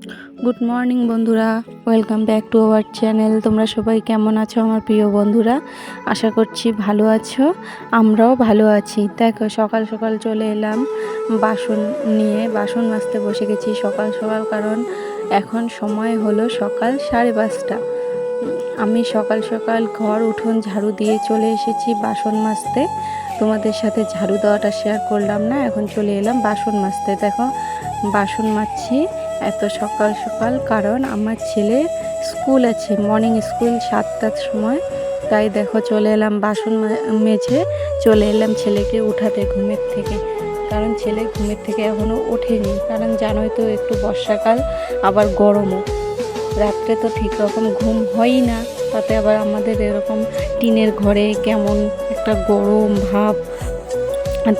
Good morning বন্ধুরা, welcome back to our channel. তোমরা সবাই কেমন আছো আমার প্রিয় বন্ধুরা? আশা করছি ভালো আছো, আমরাও ভালো আছি। দেখো সকাল সকাল চলে এলাম বাসন নিয়ে, বাসন মাজতে বসে গেছি সকাল সকাল, কারণ এখন সময় হলো সকাল 5:30। আমি সকাল সকাল ঘর উঠোন ঝাড়ু দিয়ে চলে এসেছি বাসন মাজতে। তোমাদের সাথে ঝাড়ু দেওয়াটা শেয়ার করলাম না, এখন চলে এলাম বাসন মাজতে। দেখো বাসন মাজছি এত সকাল সকাল, কারণ আমার ছেলের স্কুল আছে, মর্নিং স্কুল 7টার সময়। তাই দেখো চলে এলাম বাসন মেজে, চলে এলাম ছেলেকে উঠাতে ঘুমের থেকে, কারণ ছেলে ঘুমের থেকে এখনও ওঠেনি। কারণ জানোই তো একটু বর্ষাকাল, আবার গরমও, রাত্রে তো ঠিক রকম ঘুম হয়ই না, তাতে আবার আমাদের এরকম টিনের ঘরে কেমন একটা গরম ভাব,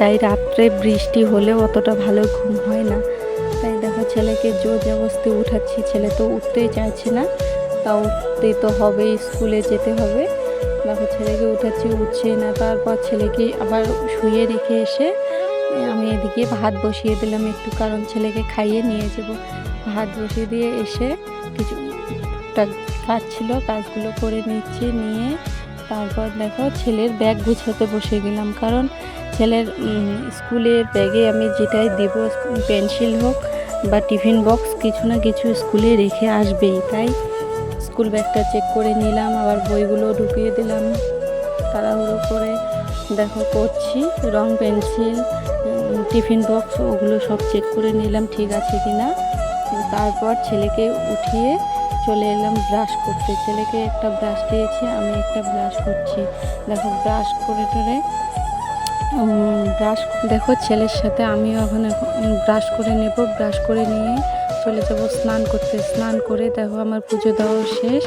তাই রাত্রে বৃষ্টি হলেও অতটা ভালো ঘুম হয় না। তাই দেখো ছেলেকে জোর জবরদস্তি উঠাচ্ছি, ছেলে তো উঠতেই চাইছে না, তা উঠতে তো হবেই, স্কুলে যেতে হবে। দেখো ছেলেকে উঠাচ্ছি, উঠছে না। তারপর ছেলেকে আবার শুয়ে রেখে এসে আমি এদিকে ভাত বসিয়ে দিলাম একটু, কারণ ছেলেকে খাইয়ে নিয়ে যাব। ভাত বসিয়ে দিয়ে এসে কিছু কাজ ছিল, কাজগুলো করে নিচ্ছি, নিয়ে তারপর দেখো ছেলের ব্যাগ গুছাতে বসে গেলাম। কারণ ছেলের স্কুলের ব্যাগে আমি যেটাই দেব, পেন্সিল হোক বা টিফিন বক্স, কিছু না কিছু স্কুলে রেখে আসবেই। তাই স্কুল ব্যাগটা চেক করে নিলাম, আবার বইগুলো ঢুকিয়ে দিলাম তাড়াহুড়ো করে। দেখো করছি, রং পেন্সিল টিফিন বক্স ওগুলো সব চেক করে নিলাম ঠিক আছে কিনা। তারপর ছেলেকে উঠিয়ে চলে এলাম ব্রাশ করতে। ছেলেকে একটা ব্রাশ দিয়েছি, আমি একটা ব্রাশ করছি। দেখো ব্রাশ করে টরে ব্রাশ, দেখো ছেলের সাথে আমিও এখন ব্রাশ করে নেব। ব্রাশ করে নিয়ে চলে যাব স্নান করতে। স্নান করে দেখো আমার পুজো দেওয়া শেষ,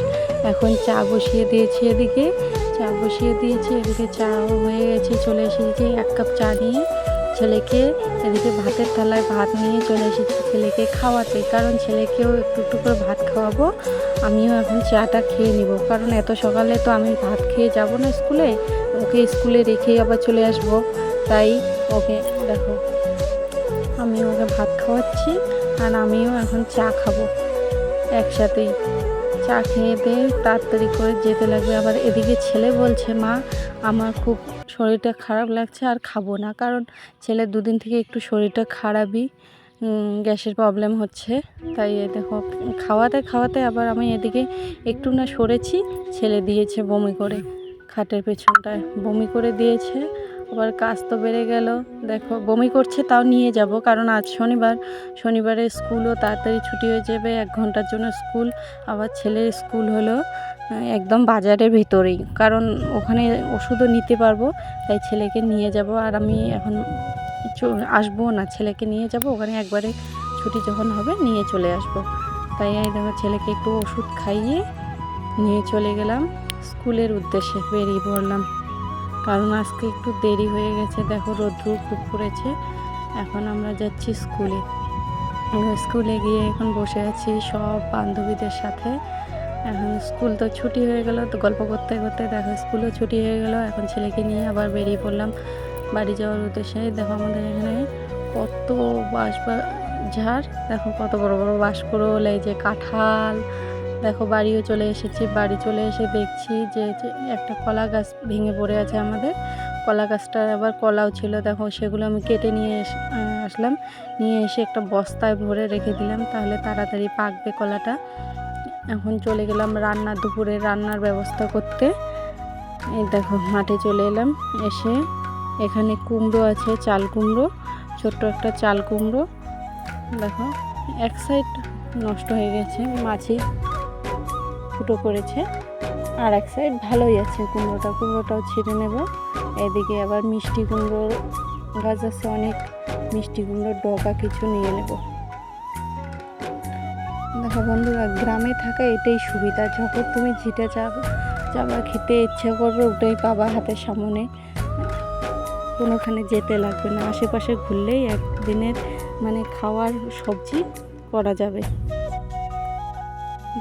এখন চা বসিয়ে দিয়েছি। এদিকে চা বসিয়ে দিয়েছি, এদিকে চা হয়ে গেছে, চলে এসেছি 1 কাপ চা নিয়ে ছেলেকে, এদিকে ভাতের থালায় ভাত নিয়ে চলে এসেছি ছেলেকে খাওয়াতে, কারণ ছেলেকেও একটু একটু করে ভাত খাওয়াবো। আমিও এখন চাটা খেয়ে নিব, কারণ এত সকালে তো আমি ভাত খেয়ে যাব না স্কুলে, ওকে স্কুলে রেখেই আবার চলে আসব। তাই ওকে দেখো আমি ওকে ভাত খাওয়াচ্ছি, আর আমিও এখন চা খাবো একসাথেই। চা খেয়ে দিয়ে তাড়াতাড়ি করে যেতে লাগবে। আবার এদিকে ছেলে বলছে, মা আমার খুব শরীরটা খারাপ লাগছে, আর খাবো না। কারণ ছেলে 2 দিন থেকে একটু শরীরটা খারাপই, গ্যাসের প্রবলেম হচ্ছে। তাই দেখো খাওয়াতে খাওয়াতে আবার আমি এদিকে একটু না সরেছি, ছেলে দিয়েছে বমি করে, খাটের পেছনটায় বমি করে দিয়েছে। আবার কাজ তো বেড়ে গেল, দেখো বমি করছে, তাও নিয়ে যাব, কারণ আজ শনিবার, শনিবারে স্কুলও তাড়াতাড়ি ছুটি হয়ে যাবে, 1 ঘন্টার জন্য স্কুল। আবার ছেলের স্কুল হলো একদম বাজারের ভেতরেই, কারণ ওখানে ওষুধও নিতে পারবো। তাই ছেলেকে নিয়ে যাব, আর আমি এখন আসবো না, ছেলেকে নিয়ে যাব ওখানে, একবারে ছুটি যখন হবে নিয়ে চলে আসব। তাই এই দেখো ছেলেকে একটু ওষুধ খাইয়ে নিয়ে চলে গেলাম স্কুলের উদ্দেশ্যে, বেরিয়ে পড়লাম। কারণ আজকে একটু দেরি হয়ে গেছে, দেখো রোদ্রু খুব পড়েছে। এখন আমরা যাচ্ছি স্কুলে। স্কুলে গিয়ে এখন বসে আছি সব বান্ধবীদের সাথে। এখন স্কুল তো ছুটি হয়ে গেল, তো গল্প করতে করতে দেখো স্কুলও ছুটি হয়ে গেল। এখন ছেলেকে নিয়ে আবার বেরিয়ে পড়লাম বাড়ি যাওয়ার উদ্দেশ্যে। দেখো আমাদের এখানে কত ঝাড়, দেখো কত বড় বড় বাঁশকুড়োল, এই যে কাঁঠাল। দেখো বাড়িও চলে এসেছি, বাড়ি চলে এসে দেখছি যে একটা কলা গাছ ভেঙে পড়ে আছে আমাদের। কলা গাছটার আবার কলাও ছিল, দেখো সেগুলো আমি কেটে নিয়ে আসলাম, নিয়ে এসে একটা বস্তায় ভরে রেখে দিলাম, তাহলে তাড়াতাড়ি পাকবে কলাটা। এখন চলে গেলাম দুপুরে রান্নার ব্যবস্থা করতে। এই দেখো মাঠে চলে এলাম, এসে এখানে কুমড়ো আছে, চাল কুমড়ো, ছোট্ট একটা চাল কুমড়ো। দেখো এক সাইড নষ্ট হয়ে গেছে, মাছি ফুটো করেছে, আর এক সাইড ভালোই আছে কুমড়োটাও ছিঁড়ে নেব। এদিকে আবার মিষ্টি কুমড়োর গাছ আছে অনেক, মিষ্টি কুমড়োর ডগা কিছু নিয়ে নেব। দেখো বন্ধুরা, গ্রামে থাকা এটাই সুবিধা, যখন তুমি যেটা যাবা খেতে ইচ্ছা করবে ওটাই পাবা হাতের সামনে, কোনোখানে যেতে লাগবে না, আশেপাশে ঘুরলেই একদিনের মানে খাওয়ার সবজি করা যাবে।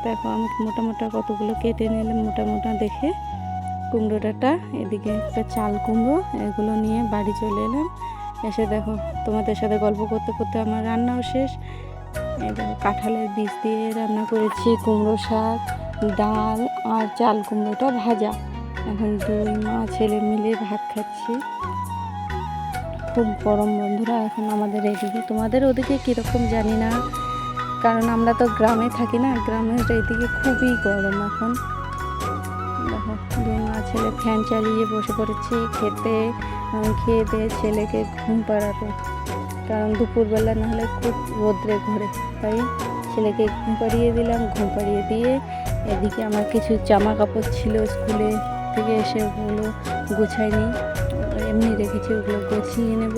দেখো আমি মোটা মোটা কতগুলো কেটে নিলাম, মোটা মোটা দেখে কুমড়ো ডাঁটা, এদিকে একটা চাল কুমড়ো, এগুলো নিয়ে বাড়ি চলে এলাম। এসে দেখো তোমাদের সাথে গল্প করতে করতে আমার রান্নাও শেষ। এই দেখো কাঁঠালের বীজ দিয়ে রান্না করেছি কুমড়ো শাক, ডাল আর চাল কুমড়োটা ভাজা। এখন দুই মা ছেলে মিলে ভাত খাচ্ছি। খুব গরম বন্ধুরা এখন আমাদের এদিকে, তোমাদের ওদিকে কীরকম জানি না, কারণ আমরা তো গ্রামে থাকি না, গ্রামের এইদিকে খুবই গরম এখন। দেখো দুই মা ছেলে ফ্যান চালিয়ে বসে পড়েছি খেতে। খেয়ে দিয়ে ছেলেকে ঘুম পাড়াবো, কারণ দুপুরবেলা নাহলে খুব রোদ্রে ঘোরে, তাই ছেলেকে ঘুম পাড়িয়ে দিলাম। ঘুম পাড়িয়ে দিয়ে এদিকে আমার কিছু জামা কাপড় ছিল স্কুলে থেকে এসে, ওগুলো গুছাইনি, এমনি রেখেছি, ওগুলো গুছিয়ে নেব।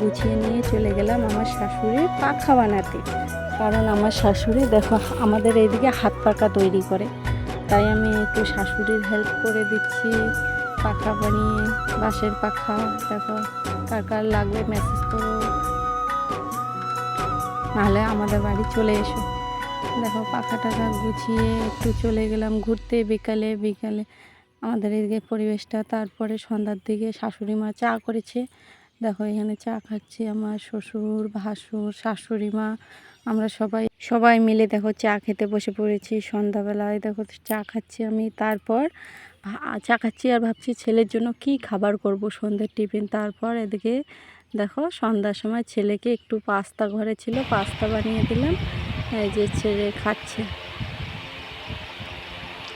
গুছিয়ে নিয়ে চলে গেলাম আমার শাশুড়ির পাখা বানাতে, কারণ আমার শাশুড়ি দেখো আমাদের এইদিকে হাত পাখা তৈরি করে, তাই আমি একটু শাশুড়ির হেল্প করে দিচ্ছি পাখা বানিয়ে। বাঁশের পাখা দেখো, কার কার লাগবে মেসেজ করো, নাহলে আমাদের বাড়ি চলে এসো। দেখো পাখা টাখা গুছিয়ে একটু চলে গেলাম ঘুরতে বিকালে। আমাদের এদিকে পরিবেশটা, তারপরে সন্ধ্যার দিকে শাশুড়ি মা চা করেছে। দেখো এখানে চা খাচ্ছি, আমার শ্বশুর ভাসুর শাশুড়ি মা, আমরা সবাই মিলে দেখো চা খেতে বসে পড়েছি সন্ধ্যাবেলায়। দেখো চা খাচ্ছি আমি, তারপর চা খাচ্ছি আর ভাবছি ছেলের জন্য কি খাবার করব সন্ধ্যের টিফিন। তারপর এদিকে দেখো সন্ধ্যার সময় ছেলেকে একটু পাস্তা, ঘরে ছিল পাস্তা বানিয়ে দিলাম, এই যে ছেলে খাচ্ছে।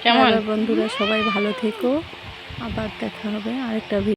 কেমন বন্ধুরা, সবাই ভালো থেকো, আবার দেখা হবে আরেকটা ভিডিও।